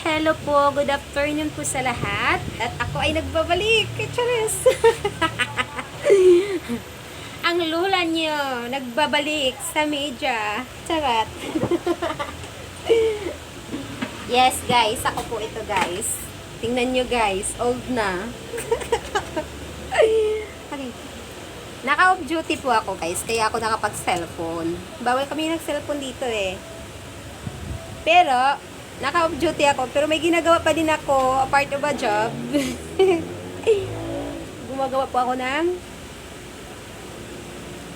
hello po. Good afternoon po sa lahat. At ako ay nagbabalik. Charis! Ang lula nyo, nagbabalik sa media. Charot. Yes, guys. Ako po ito, guys. Tingnan nyo, guys. Old na. Okay. Naka-off duty po ako, guys. Kaya ako nakapag-cellphone. Bawal kami nag-cellphone dito, eh. Pero, naka-off duty ako. Pero may ginagawa pa din ako. Part of a job. Gumagawa po ako ng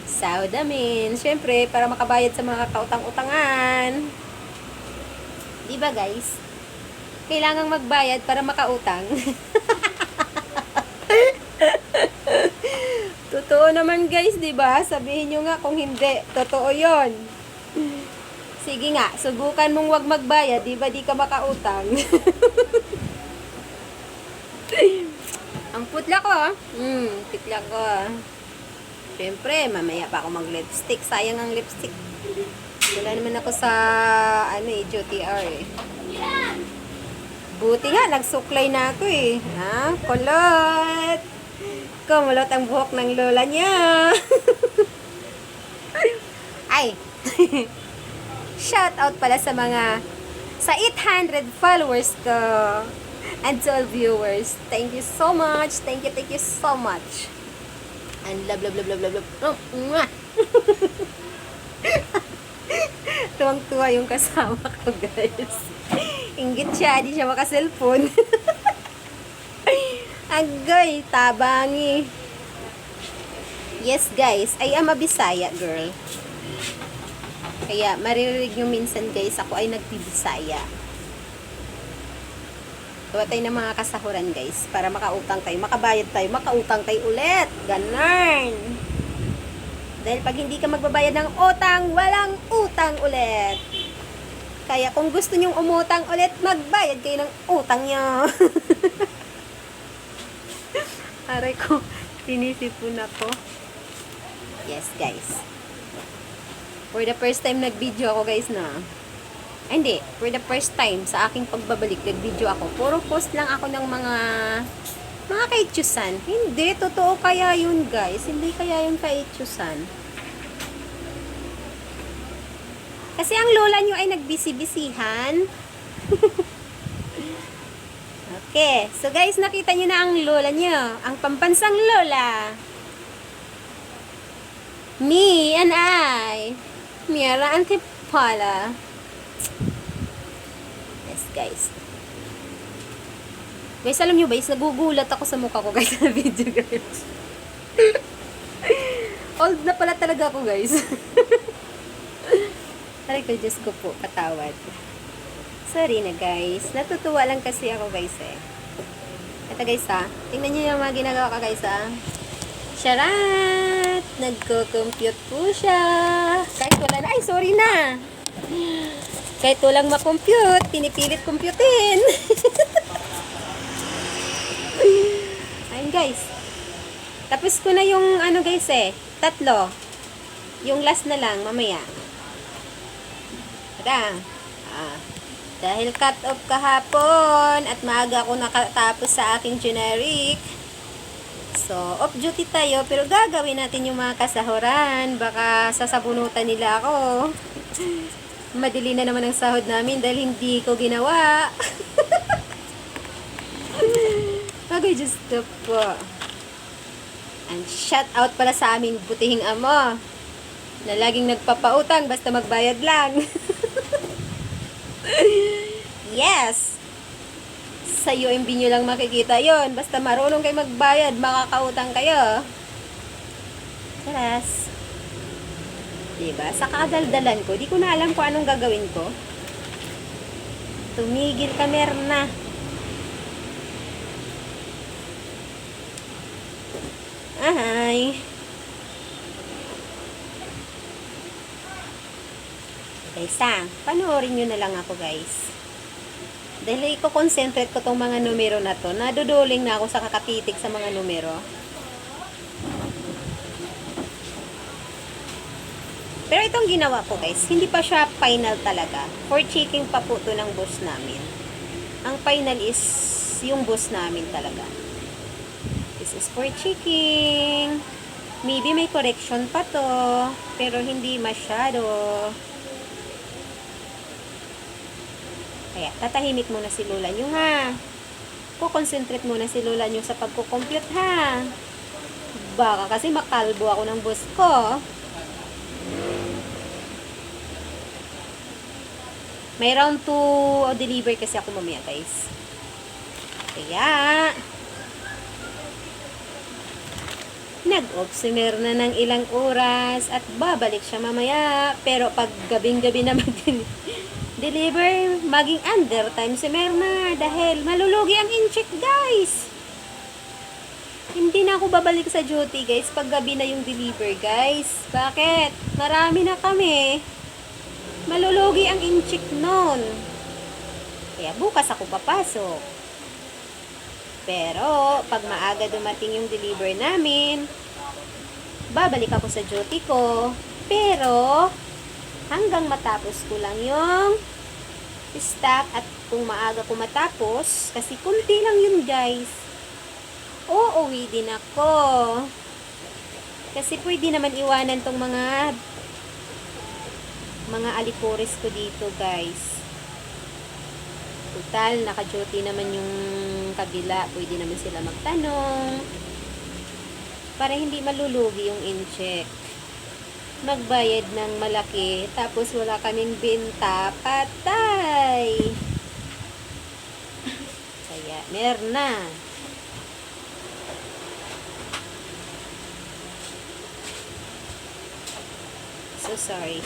saudamin. Siyempre, para makabayad sa mga kautang-utangan. Diba, guys? Kailangang magbayad para makautang. Totoo naman, guys, diba? Sabihin nyo nga kung hindi. Totoo yon. Sige nga, subukan mong wag magbayad, diba di ka makautang? Ang putla ko, putla ko. Siyempre, mamaya pa ako mag-lipstick. Sayang ang lipstick. Wala naman ako sa, GTR eh. Buti nga, nagsuklay na ako eh. Ha? Kulot! Kumulot ang buhok ng lola niya. Ay! Shout out pala sa 800 followers ko. And to all viewers. Thank you so much. Thank you so much. And love. Oh, mwah. Tuwang-tuwa yung kasama ko, guys. Inggit siya, di siya makaselfon. Agoy, tabangi. Yes, guys. I am a Bisaya girl. Kaya, maririnig nyo minsan, guys, ako ay nagbibisaya. Gawa tayo ng mga kasahuran, guys, para makautang tayo, makabayad tayo, makautang tayo ulit. Ganun. Dahil pag hindi ka magbabayad ng utang, walang utang ulit. Kaya kung gusto nyong umutang ulit, magbayad kayo ng utang nyo. Aray ko, sinisipon ako. Yes, guys. For the first time nag-video ako, guys, na. Ay, hindi. For the first time sa aking pagbabalik, nag-video ako. Puro post lang ako ng mga kaitsusan. Hindi. Totoo kaya yun, guys. Hindi kaya yun kaitsusan. Kasi ang lola nyo ay nagbisi-bisihan. Okay. So, guys, nakita nyo na ang lola nyo. Ang pambansang lola. Me and I. Mira Antipala. Yes, guys. Guys, alam nyo ba, nagugulat ako sa mukha ko, guys, sa video, guys. Old na pala talaga ako, guys. Aray ko, Diyos ko po, patawad. Sorry na, guys. Natutuwa lang kasi ako, guys, eh. Ito, guys, ha. Tingnan nyo yung mga ginagawa ka, guys, ha. Charat! Nagko-compute po siya. Kahit wala na. Ay, sorry na. Kahit walang makompute, pinipilit computein. Ayun, guys. Tapos ko na yung, guys, eh. 3. Yung last na lang, mamaya. Tada. Dahil cut off kahapon at maaga ako nakatapos sa aking generic. So, off duty tayo, pero gagawin natin yung mga kasahuran. Baka sasabunutan nila ako. Madali na naman ang sahod namin dahil hindi ko ginawa. Agoy, Diyos ko po. And shout out pala sa aming butihing amo na laging nagpapautang basta magbayad lang. Yes! Sa UMB nyo lang makikita yon. Basta marunong kayo magbayad, makakautang kayo. Yes. Diba? Sa kadaldalan ko, di ko na alam kung anong gagawin ko. Tumigil ka, Merna. Ahay. Guys, panoorin nyo na lang ako, guys. Dahil i-concentrate ko tong mga numero na to. Naduduling na ako sa kakatitig sa mga numero. Pero itong ginawa ko, guys, hindi pa siya final talaga. For checking pa po to ng boss namin. Ang final is yung boss namin talaga. This is for checking. Maybe may correction pa to, pero hindi masyado. Kaya, tatahimik muna si lola nyo, ha? Concentrate muna si lola nyo sa pagkukompute, ha? Baka kasi makalbo ako ng boss ko. May round 2 deliver kasi ako mamaya, guys. Kaya, nag-observe na ng ilang oras at babalik siya mamaya. Pero pag gabing-gabi na mag-deliver, maging under time si Merna dahil malulugi ang in-check, guys. Hindi na ako babalik sa duty, guys, pag gabi na yung deliver, guys. Bakit? Marami na kami. Malulugi ang in-check nun. Kaya bukas ako papasok. Pero, pag maaga dumating yung deliver namin, babalik ako sa duty ko. Pero, hanggang matapos ko lang yung stock at kung maaga ko matapos, kasi kunti lang yun, guys, uuwi din ako. Kasi pwede naman iwanan tong mga alipores ko dito, guys. Total, naka-duty naman yung kabila. Pwede naman sila magtanong. Para hindi malulugi yung in-check. Magbayad ng malaki, tapos wala kaming benta, patay. Kaya, Merna. So sorry.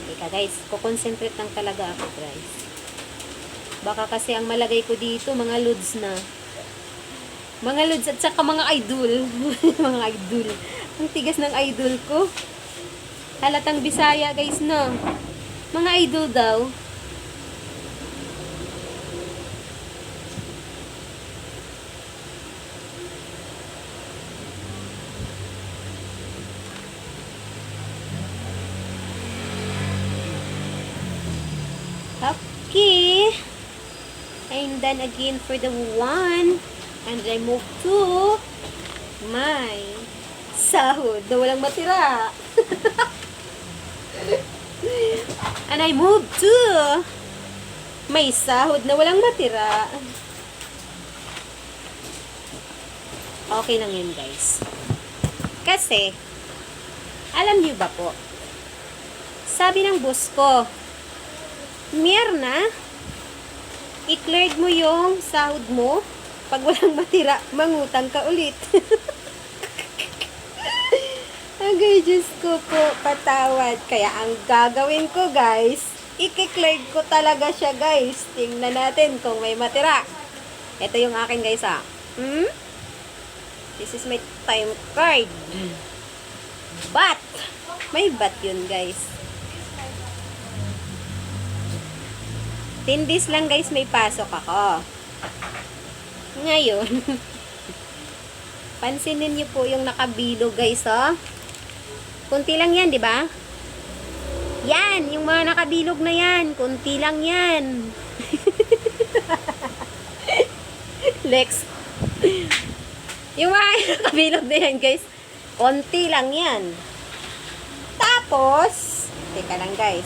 Teka, guys, kukonsentrate lang talaga ako, guys. Baka kasi ang malagay ko dito, mga loads na. Mga loads at saka mga idol. Mga idol. Ang tigas ng idol ko. Halatang Bisaya, guys, no? Mga idol daw. Okay. I'm done again for the one. And I move to my sahod na walang matira. And I move to may sahod na walang matira. Okay lang yun, guys. Kasi, alam niyo ba po, sabi ng boss ko, Mirna, i-cleared mo yung sahod mo. Pag walang matira, mangutang ka ulit. Agay, Diyos ko po, patawad. Kaya ang gagawin ko, guys, i-cleared ko talaga siya, guys. Tingnan natin kung may matira. Ito yung akin, guys, ha. This is my time card. But, may but yun, guys. 10 days lang, guys, may pasok ako. Ngayon, pansinin niyo po yung nakabilog, guys, oh. Kunti lang yan, di ba? Yan, yung mga nakabilog na yan, kunti lang yan. Lex. Yung mga nakabilog na yan, guys, konti lang yan. Tapos, teka lang, guys.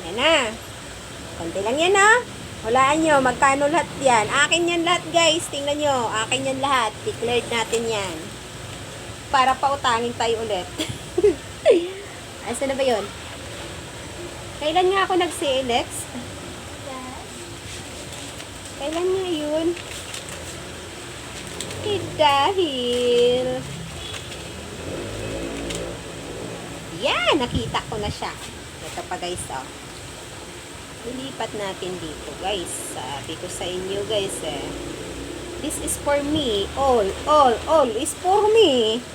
Yan na. Konti lang yan, ha? Hulaan nyo, magkano lahat yan? Akin yan lahat, guys. Tingnan nyo, akin yan lahat. Declared natin yan. Para pautangin tayo ulit. Asa na ba yun? Kailan nga ako nag-CLX? Kailan nga yun? Dahil yan, nakita ko na siya. Ito pa, guys, oh. Ilipat natin dito, guys. Sabi ko sa inyo, guys, eh. This is for me. All is for me.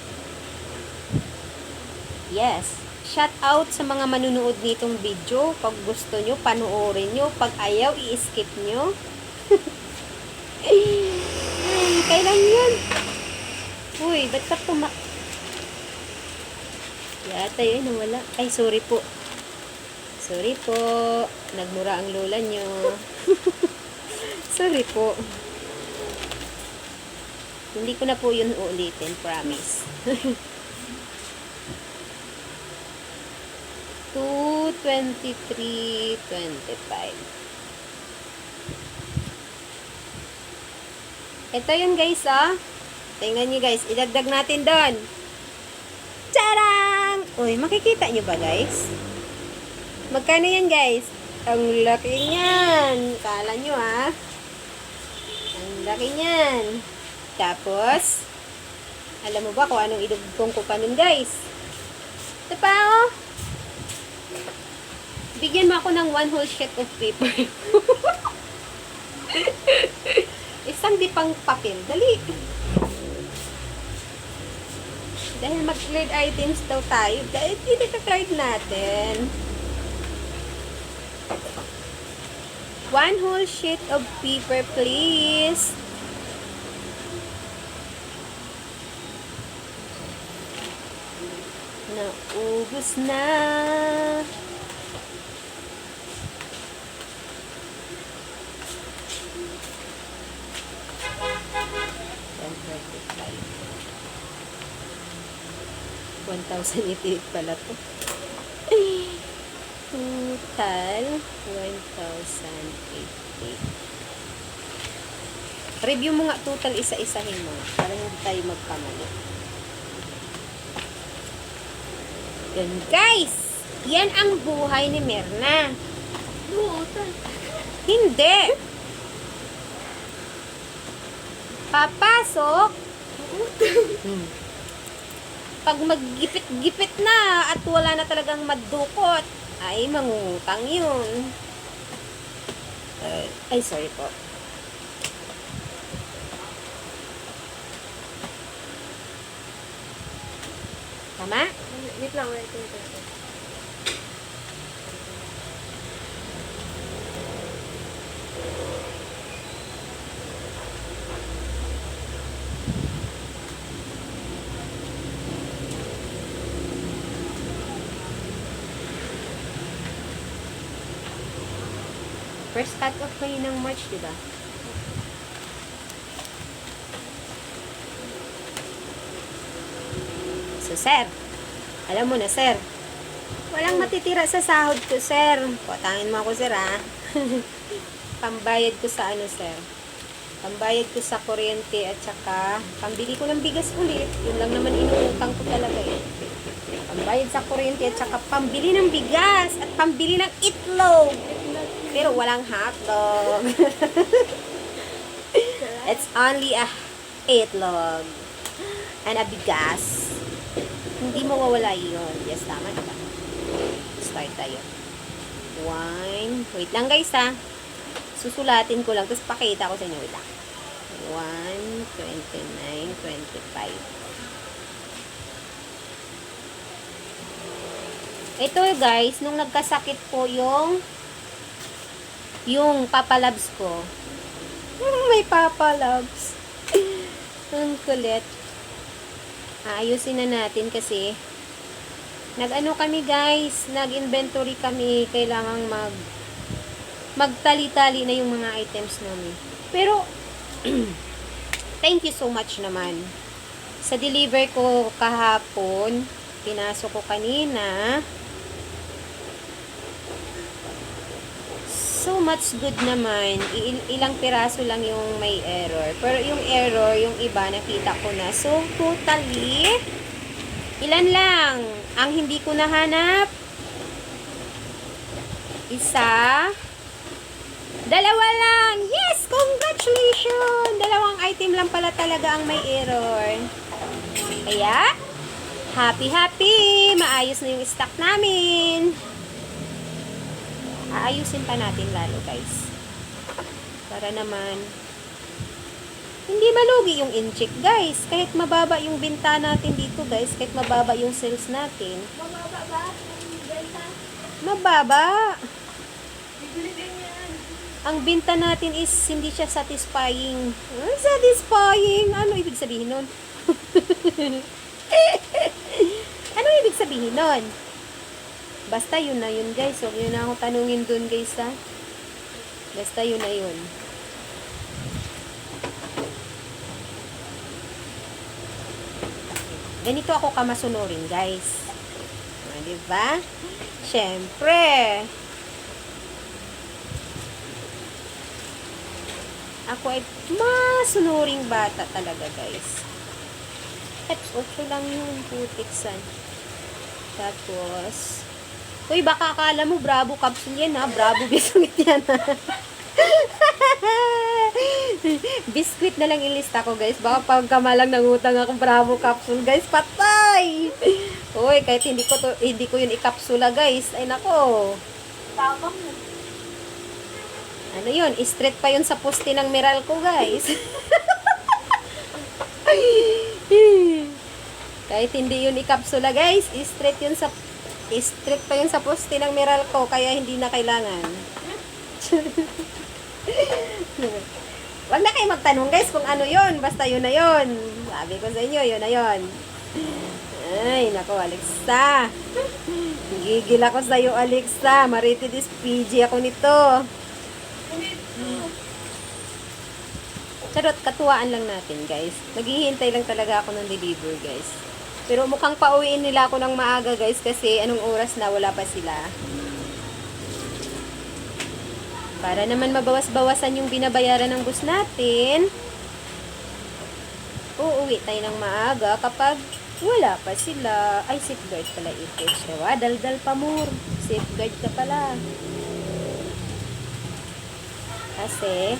Yes. Shout out sa mga manunood nitong video. Pag gusto nyo, panoorin nyo. Pag ayaw, i-skip nyo. Ay, kailan yun? Uy, ba't ka Yata yun, nawala. Ay, sorry po. Sorry po. Nagmura ang lola nyo. Sorry po. Hindi ko na po yun uulitin. Promise. 223.25. Ito yun guys, ah. Tingnan nyo guys. Idagdag natin doon. Charang! Uy, makikita nyo ba guys? Magkano yan guys? Ang laki niyan. Kala nyo ah. Ang laki niyan. Tapos, alam mo ba kung anong idugtong ko pa nun guys? Ito pa oh. Bigyan mo ako ng 1 whole sheet of paper. Isang dipang papel. Dali. Dahil mag-cleared items daw tayo. Dahil i-cleared natin. 1 whole sheet of paper, please. Naubos na. $1,088 pala to. Total, 1,088. Review mo nga total isa-isahin mo. Para hindi tayo magkamali. Yan guys! Yan ang buhay ni Merna. Hindi! Papasok! Pag maggipit-gipit na at wala na talagang madukot, ay mangungutang yun. Ay, sorry po. Tama? Wait lang, wait. First cut off kayo ng March, diba? So, sir, alam mo na, sir, walang matitira sa sahod ko, sir. Patangin mo ako, sir, ha? Pambayad ko sa ano, sir? Pambayad ko sa kuryente at saka pambili ko ng bigas ulit. Yun lang naman inuutang ko talaga, eh. Pambayad sa kuryente at saka pambili ng bigas at pambili ng itlog. Pero walang hotdog. It's only a itlog and a bigas. Hindi mawawala yun. Yes, tama diba? Start tayo. 1. Wait lang guys ha. Susulatin ko lang. Tapos pakita ko sa inyo. Wait lang. 1, 29, 25. Ito guys, nung nagkasakit po yung papalabs ko. May papalabs. Ang kulit. Ayusin na natin kasi nag-ano kami guys, nag-inventory kami, kailangang magtali-tali na yung mga items namin. Pero thank you so much naman. Sa deliver ko kahapon, pinasok ko kanina. So much good naman. Ilang piraso lang yung may error. Pero yung error, yung iba, nakita ko na. So, totally, ilan lang ang hindi ko nahanap? Isa. Dalawa lang. Yes! Congratulations! Dalawang item lang pala talaga ang may error. Kaya, happy! Maayos na yung stock namin. Aayusin pa natin lalo guys. Para naman hindi malugi yung incheck guys. Kahit mababa yung binta natin dito guys. Kahit mababa yung sales natin. Mababa ba? Ang benta? Mababa. Bibili din yan. Ang binta natin is hindi siya satisfying. Satisfying? Ano ibig sabihin nun? Ano ibig sabihin nun? Basta yun na yun, guys. Huwag nyo na akong tanungin dun, guys, ha. Basta yun na yun. Ganito ako kamasunurin, guys. Diba? Siyempre. Ako ay masunuring bata talaga, guys. At 8 lang yun, putiksan. Tapos, uy, baka akala mo Bravo capsule yan, ha? Bravo biscuit yan, ha? Biscuit na lang ilista ko, guys. Baka pagkamalang nangutang ako Bravo capsule, guys. Patay! Uy, kahit hindi ko yun ikapsula, guys. Ay, nako. Tama mo. Ano yun? Straight pa yun sa poste ng Meralco, guys. Kahit hindi yun ikapsula, guys. Straight pa yun sa poste ng Meralco. Kaya hindi na kailangan. Wag na kayo magtanong, guys, kung ano yun. Basta yun na yun. Sabi ko sa inyo, yun na yun. Ay, nako, Alexa. Gigil ako sa'yo, Alexa. Marited is PG ako nito. Charot, katuwaan lang natin, guys. Naghihintay lang talaga ako ng deliver, guys. Pero mukhang pauwiin nila ako ng maaga, guys, kasi anong oras na, wala pa sila. Para naman mabawas-bawasan yung binabayaran ng bus natin, uuwi tayo ng maaga kapag wala pa sila. Ay, safeguard pala ito. Diba? Daldal pa more. Safeguard ka pala. Kasi,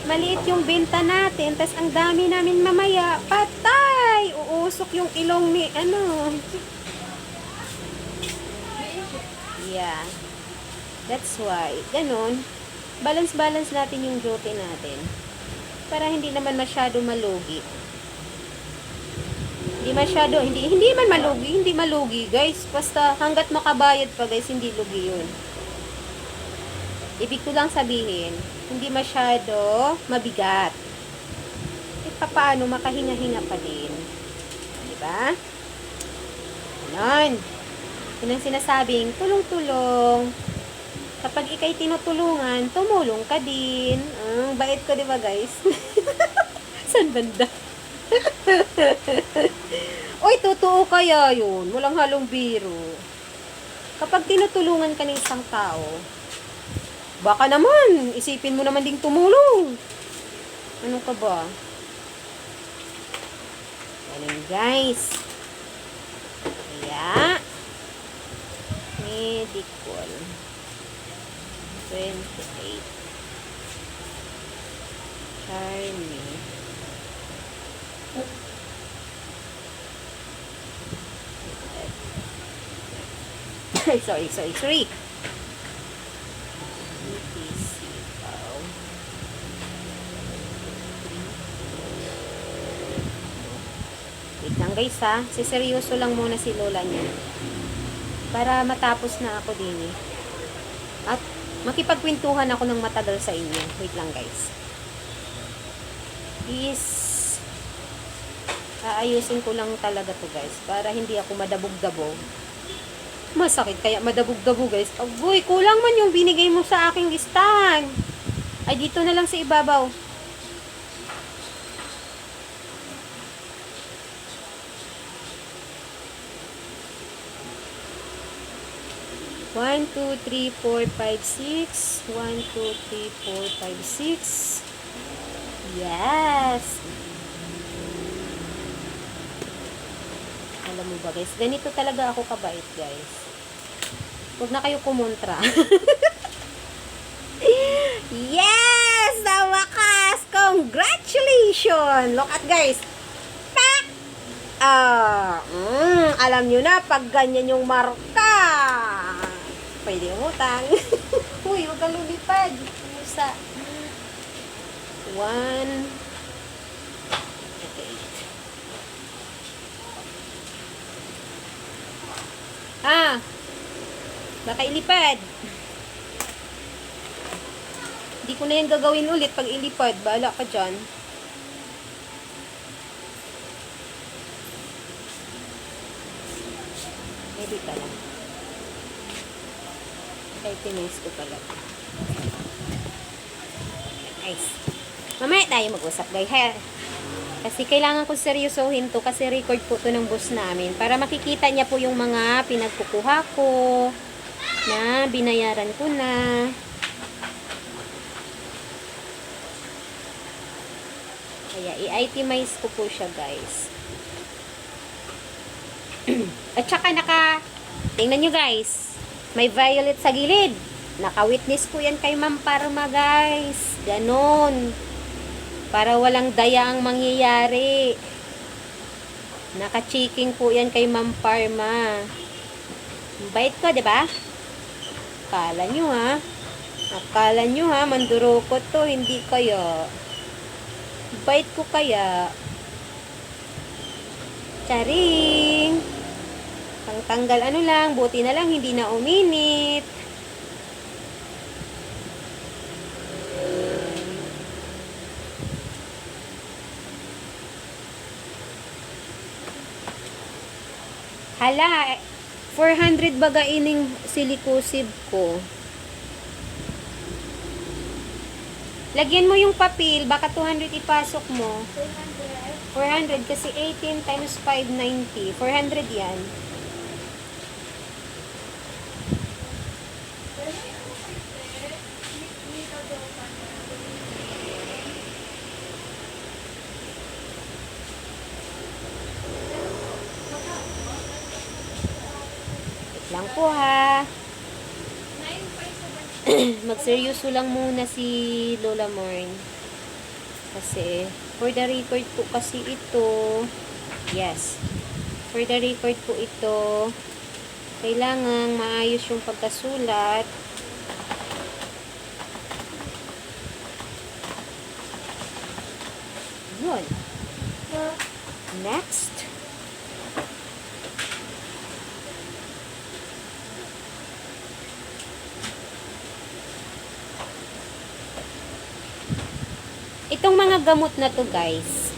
maliit yung benta natin, tas ang dami namin mamaya. Patay! Uusok yung ilong ni, ano. Yeah. That's why. Ganon. Balance-balance natin yung duty natin. Para hindi naman masyado malugi. Hindi man malugi, guys. Basta hanggat makabayad pa, guys, hindi lugi yun. Ibig ko lang sabihin, hindi masyado mabigat. E paano makahinga-hinga pa din. Diba? Ganon. Yun ang sinasabing, tulong-tulong. Kapag ikay tinutulungan, tumulong ka din. Bait ko, diba, guys? San banda? Uy, totoo kaya yun. Walang halong biro. Kapag tinutulungan ka ng isang tao, baka naman, isipin mo naman ding tumulong. Ano ka ba? Ganun, guys. Kaya, medical. 28. Charmy. sorry. ETC. Wow. Wait lang, guys, ha. Siseryoso lang muna si lola niya. Para matapos na ako din, eh. At makipagkwentuhan ako ng matagal sa inyo. Wait lang, guys. Aayusin ko lang talaga to, guys. Para hindi ako madabog-dabog. Masakit kaya madabog-dabog, guys. Agoy, kulang man yung binigay mo sa aking listahan. Ay, dito na lang sa ibabaw. One, two, three, four, five, six. 1, 2, 3, 4, 5, 6. Yes! Alam mo ba, guys? Ganito talaga ako kabait, guys. Huwag na kayo kumontra. Yes! Sa wakas! Congratulations! Look at, guys. Pak! Alam nyo na, pag ganyan yung marka, pwede umutang. Uy, huwag kang lumipad. Musa. 1. Okay. Baka ilipad. Hindi ko na yan gagawin ulit pag ilipad. Bahala ka dyan. Maybe ka lang. I-itemize ko pala. Guys. Mamaya tayo mag-usap, guys. Ha? Kasi kailangan ko seryosohin to kasi record po to ng boss namin para makikita niya po yung mga pinagkukuha ko na binayaran ko na. Kaya i-itemize ko po siya, guys. At saka tingnan nyo, guys. May violet sa gilid. Naka-witness po yan kay Ma'am Parma, guys. Ganon. Para walang daya ang mangyayari. Naka-checking po yan kay Ma'am Parma. Bait ko, di ba? Akala nyo, ha? Akala nyo, ha? Mandurukot to. Hindi kaya. Bait ko kaya. Charing! Pangtanggal ano lang. Buti na lang, hindi na uminit. Hala, 400 baga ining silikosib ko. Lagyan mo yung papel, baka 200 ipasok mo. 400 kasi 18 times 590. 400 yan. Lang po ha. Magseryoso lang muna si Lola Morn. Kasi for the record po kasi ito. Yes. For the record po ito. Kailangan maayos yung pagkasulat. Yun. Next. Itong mga gamot na to, guys,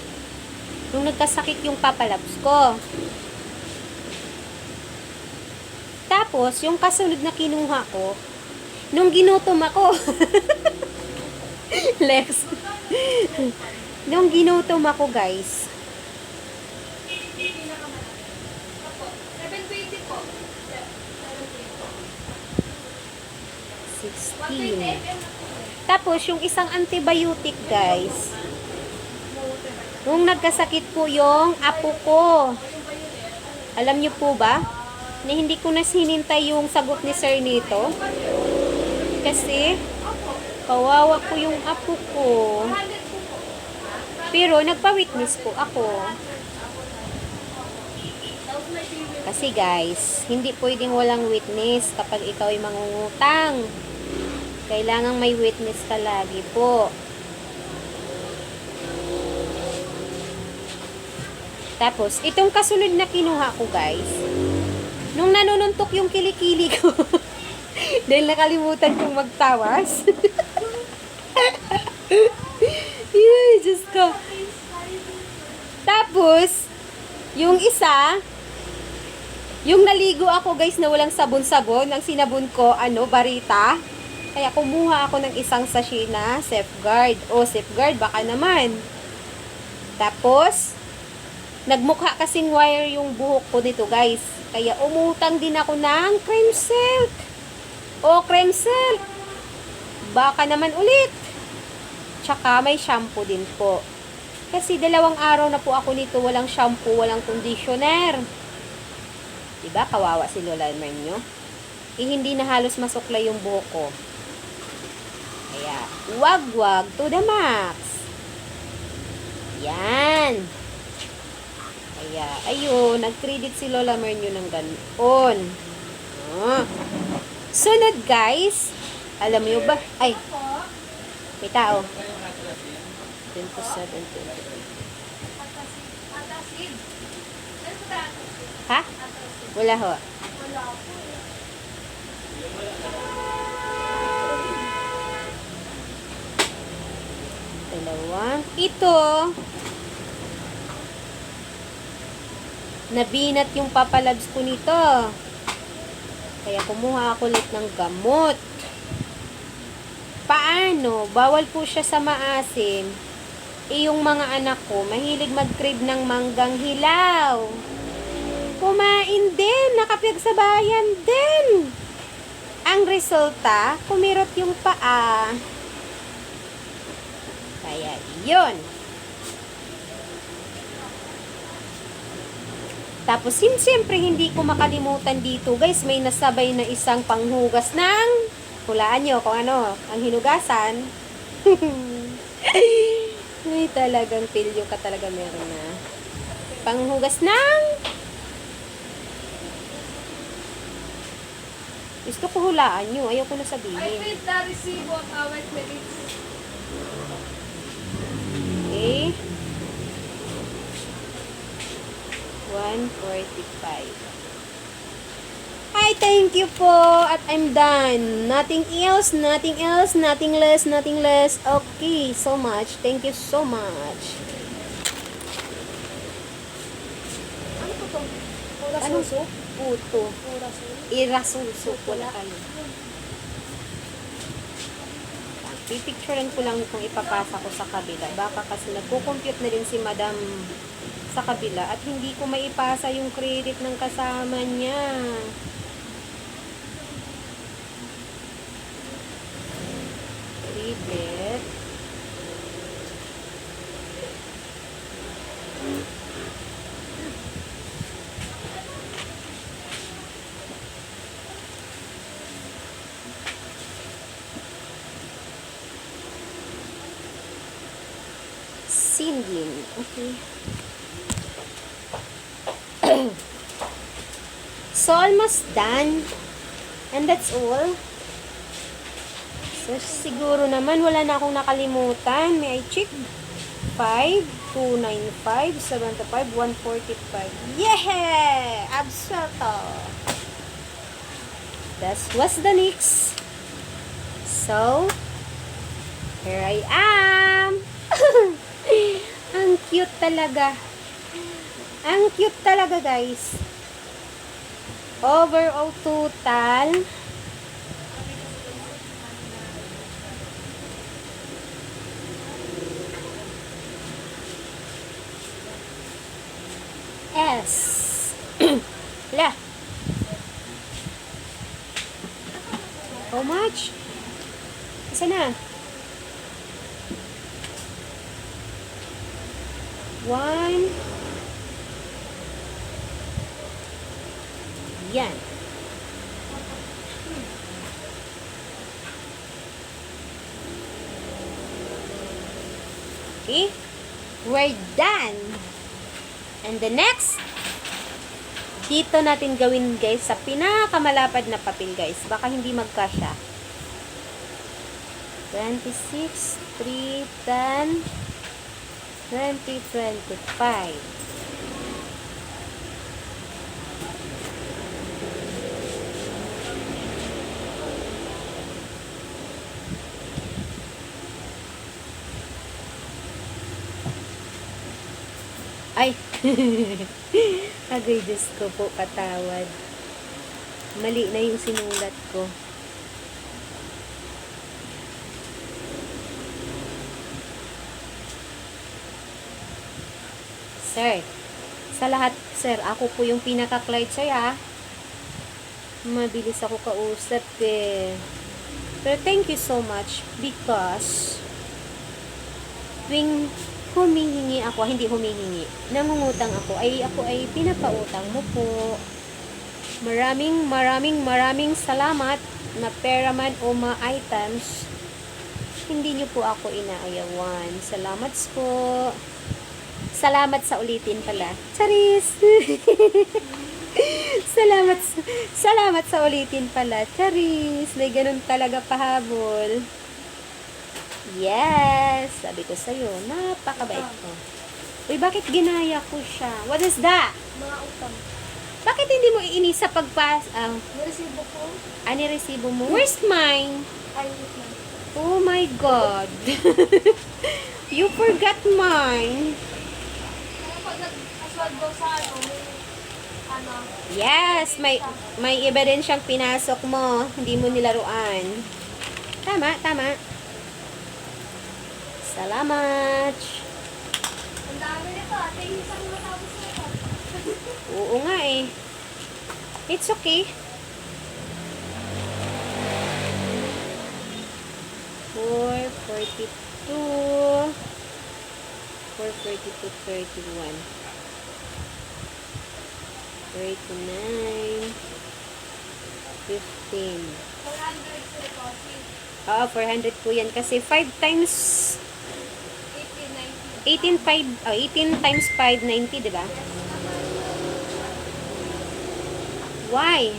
nung nagkasakit yung papalabs ko. Tapos, yung kasunod na kinuha ko, nung ginutom ako, Lex, nung ginutom ako, guys, 720 po. 16. Tapos, yung isang antibiotic, guys, nung nagkasakit po yung apo ko, alam nyo po ba, na hindi ko na sinintay yung sagot ni sir nito, kasi, kawawa po yung apo ko, pero nagpa-witness po ako, kasi guys, hindi pwedeng walang witness kapag ikaw ay mangungutang. Kailangang may witness ka lagi po. Tapos, itong kasunod na kinuha ko, guys, nung nanununtok yung kilikili ko, dahil nakalimutan kong magtawas. Yay, Diyos ko. Tapos, yung isa, yung naligo ako, guys, na walang sabon-sabon, ang sinabon ko, barita. Kaya kumuha ako ng isang sachet na Safeguard. O, Safeguard, baka naman. Tapos, nagmukha kasing wire yung buhok ko dito, guys. Kaya umutang din ako ng cream silk. O, cream silk. Baka naman ulit. Tsaka may shampoo din po. Kasi 2 araw na po ako nito, walang shampoo, walang conditioner. Diba, kawawa si Lola Marnyo? Hindi na halos masuklay yung buhok ko. Kaya, wag to the max. Yan. Kaya, ayun, nag-credit si Lola Marnyo ng ganon. Sunod, guys. Alam mo ba? Ay, may tao. 27, 20. Ha? Wala ho. Dalawang. Ito, nabinat yung papalabs ko nito. Kaya kumuha ako ulit ng gamot. Paano? Bawal po siya sa maasim. Yung mga anak ko, mahilig mag-crave ng manggang hilaw. Kumain din, nakapagsabayan din. Ang resulta, kumirot yung paa. Kaya yun. Tapos, siyempre, hindi ko makalimutan dito, guys. May nasabay na isang panghugas ng, hulaan nyo kung ano, ang hinugasan. Ay, talagang pilyo ka talaga meron na. Panghugas ng, gusto ko hulaan nyo. Ayaw ko na I sabihin. paid the receipt of our credits. Okay. 145. Hi, thank you po. At I'm done. Nothing else, nothing else, nothing less, nothing less. Okay, so much. Thank you so much. Ano po to? Pura Anong suso? puto? Pura suso. Irasulso po na kayo. Pipicturean ko lang kung ipapasa ko sa kabila. Baka kasi nagko-compute na rin si Madam sa kabila at hindi ko maipasa yung credit ng kasama niya. Credit. Singing. Okay. So, almost done. And that's all. So, siguro naman, wala na akong nakalimutan. May I check? 5, 295, 75, 145. Yeah! Absoluto! That was the next. So, here I am. Ang cute talaga. Ang cute talaga, guys. Overall total. S. La. How much? Isa na. 1. Yan. Okay? We're done. And the next, dito natin gawin, guys, sa pinakamalapad na papel, guys. Baka hindi magkasya. 26, 3, 10, 20, 25. Ay! Agay, Diyos ko po, patawad. Mali na yung sinulat ko. Sir, sa lahat, sir, ako po yung pinaka-client, sir, ha? Mabilis ako kausap, eh. Pero thank you so much because tuwing humihingi ako, hindi humihingi, nangungutang ako ay pinapautang mo po. Maraming salamat na pera man o mga items, hindi nyo po ako inaayawan. Salamat po. Salamat sa ulitin pala. Charis! Salamat sa ulitin pala. Charis! May ganun talaga pahabol. Yes! Sabi ko sa'yo, napakabait ko. Uy, bakit ginaya ko siya? What is that? Mga utang. Bakit hindi mo iinis sa pagpas... Niresibo ko. Resibo mo? Where's mine? Ay, wait lang. Oh my God. You forgot mine. Kaya pag nag-aswag daw sa ano, may ano. Yes, may iba din siyang pinasok mo. Hindi mo nilaruan. Tama, tama. Salamat. Ang dami nito. Ate, isang matapos na ito. Oo nga eh. It's okay. 442. 442, 31. 39. 15. 400 sila coffee. Oo, 400 po yan. Kasi 5 times 18, 18 19. times 5, 90, diba? Why?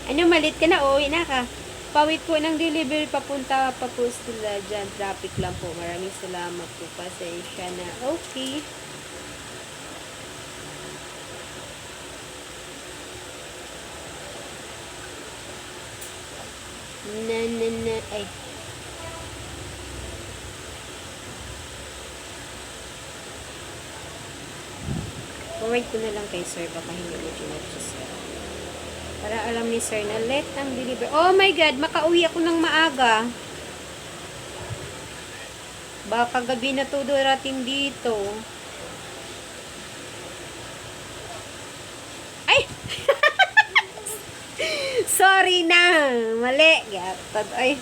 Ano, malit ka na? Uwi na ka. Pawit po ng delivery papunta pa po sila dyan. Traffic lang po. Maraming salamat po. Pasensya na. Okay. Ay. Forward ko na lang kay sir. Baka hindi mo chinat si sir. Para alam ni sir na let ang deliver. Oh my God! Makauwi ako ng maaga. Baka gabi na to darating dito. Ay! Sorry na! Mali! Ay.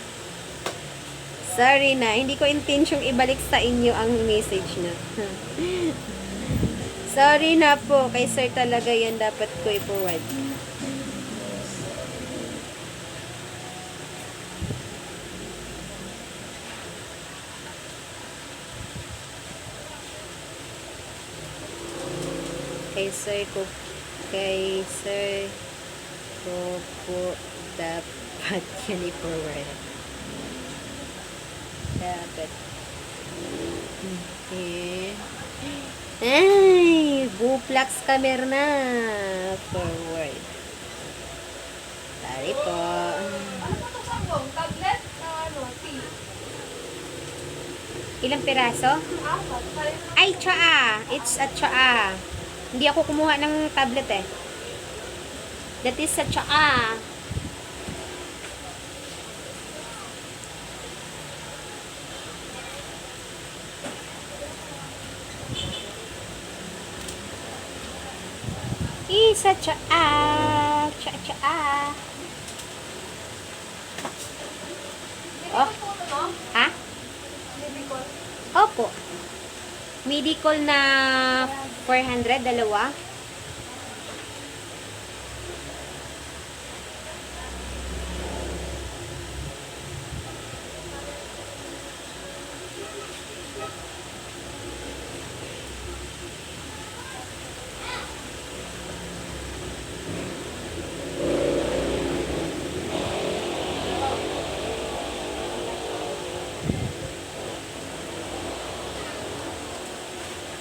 Sorry na. Hindi ko intensyong ibalik sa inyo ang message na. Sorry na po. Kay sir talaga yan dapat ko i-forward. Kay sir ko po dapat yan i-forward. Dapat. Okay. Ay, buplax camera na. Forward. Sorry po. Ano po ito sabong? Tablet na ano? Tea? Ilang piraso? 4. Ay, tsaa. It's a tsaa. Hindi ako kumuha ng tablet eh. That is a tsaa. Isa tsaa. Tsaa. Oh. Po ito, no? Ha? Bibicol. Opo. Medical na 400, dalawa.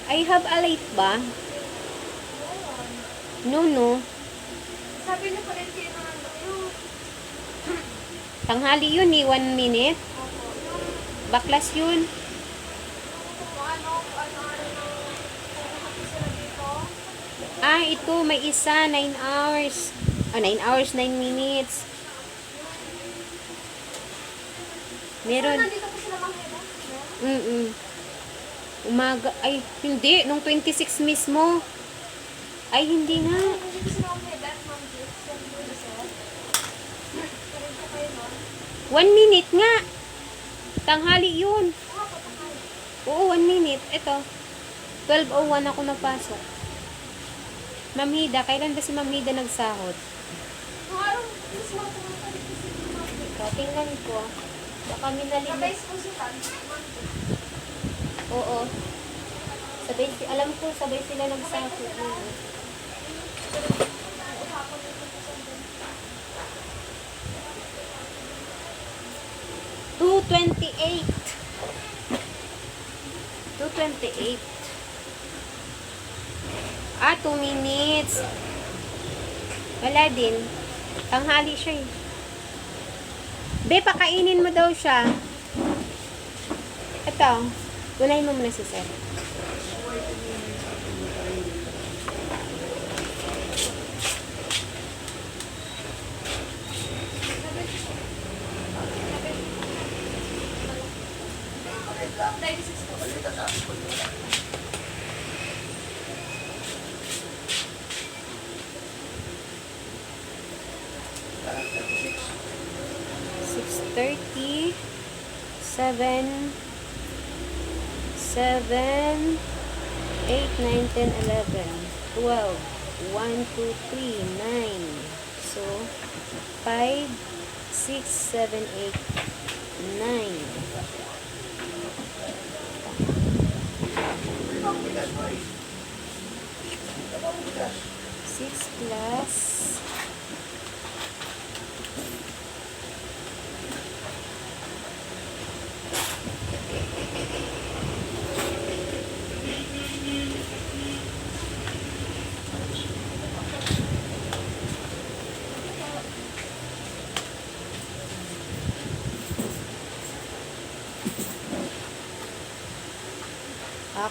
I have a light ba? No. Sabi niyo pa rin kayo na ano yung... Tanghali yun eh, 1 minute. Opo. Yung... Baklas yun. Ano sila dito? Ah, ito, may isa, 9 hours. 9 hours, 9 minutes. Meron. Nandito po sila manghira? Umaga, ay, hindi, nung 26 mismo. Ay, hindi nga. Nandito sila manghira, ma'am Jess. Yan po yung sir. Parin po kayo nun. 1 minute nga. Tanghali yun. Oo, patangay. Oo, 1 minute. Ito. 12:01 ako napasok. Ma'am Hida, kailan ba si Ma'am Hida nagsahod? Nung araw, mismo pumunta dito si ma'am Jess. Tingnan ko. Baka minalimit. Sabay po sila, ma'am Jess. Oo. Alam ko, sabay sila nagsahod. Oo. Usapan nito po sa din. 2:28. 2:28. 2 minutes. Wala din. Tanghali siya eh. Be, pakainin mo daw siya. Ito. Unahin mo muna si Sir. Dialysis po. Six 30, 7, 7, 8, 9, 10, 11, 12, 1, 2, 3, 9. So, 5, 6, 7, 8, 9. Six plus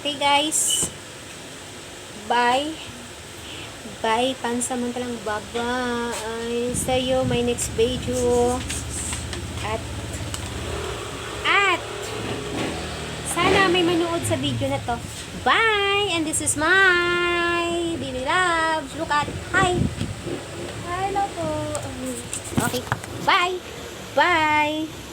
okay guys, bye. Bye, pansamantalang bye-bye. See you my next video. At sana may manood sa video na to. Bye! And this is my baby loves. Look at, hi! Hello po. Okay, bye! Bye!